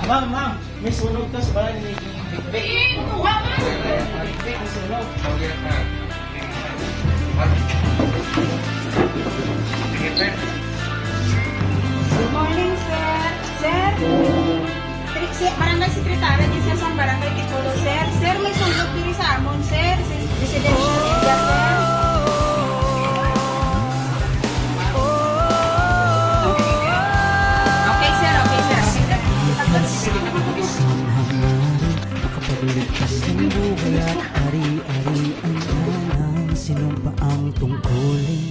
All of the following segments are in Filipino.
Ma'am, may sunog ka sa bahay ni Kuha man! May sunog. Good morning, sir. Sir? Barangay Sekretary din sir sa Barangay Tikulo, sir. Sir, may sunog diri sa amon, sir. Residential area, sir. Okay, sir. Okay, sir. Okay, sir. Makapagligtas ng buhay at ari-arian ng sinumpa ang tungkulin.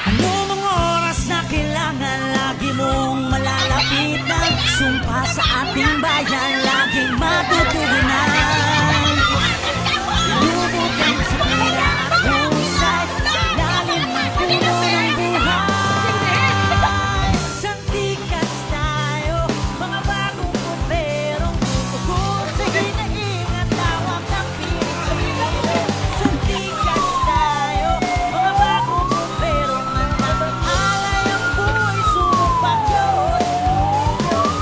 Ano mga oras na kailangan lagi mong malalapitan? Sumpa sa ating bayan laging matutugunan. Lumutan sa pila at husay, lalim ang puno ng buhay. Santikas tayo, mga bagong kumperong tugon sa hinaingat tawag ng Pilipino. Santikas tayo, mga bagong kumperong handang alay ang buhay sumupang Diyos.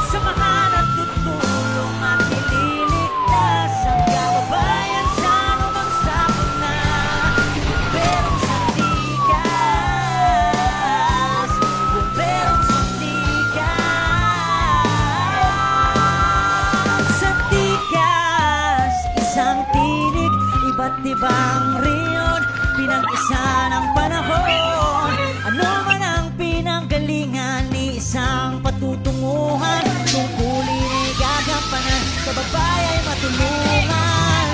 Samahan at tutulong at ililigtas ang kababayan sa anumang sakot na. Bumperong Santikas, Bumperong Santikas. Santikas, isang tinig, iba't ibang riyon, pinag-isa ng panahon. Ano man ang pinanggalingan ni isang patutunguhan, tungkulin ay gagampanan, kababay ay matulungan.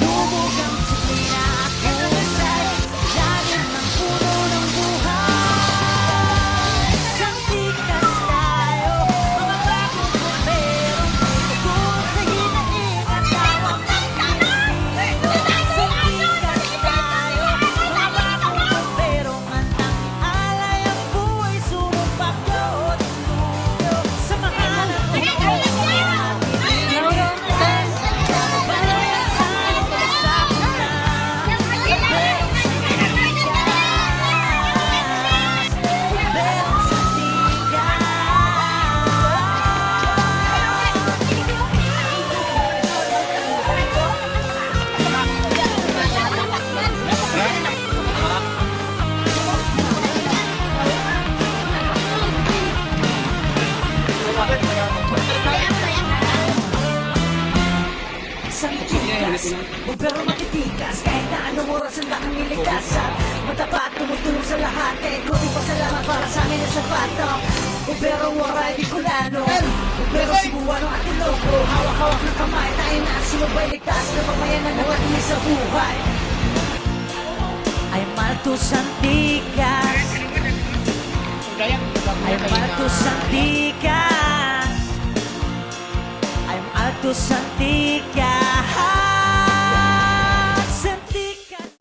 Lubog ang disiplina at husay, lalim ng puno ng buhay. Santikas tayo, mga bagong kumperong tugon sa hinaingat tawag ng Pilipino. Santikas tayo, mga bagong kumperong handang alay ang buhay sumumpak Diyos. Samahan at tutulong at ililigtas ang kababayan sa anumang sakot na. Bumperong Santikas, Bumperong Santikas, Bumperong matitikas, kahit na anong oras ang nakamiligtas at matapat, tumutulong sa lahat. Kaya ikutin pasalamat para sa amin ang sapato. Bumperong waray Bicolano, Bumperong Cebuano at Ilocos. Hawak-hawak ng kamay, tayo na sumabay ligtas na pagmayan ng nawatili sa buhay. Ay Malto Santikas, ay Malto Santikas, I'm Alto Santikas. Santikas.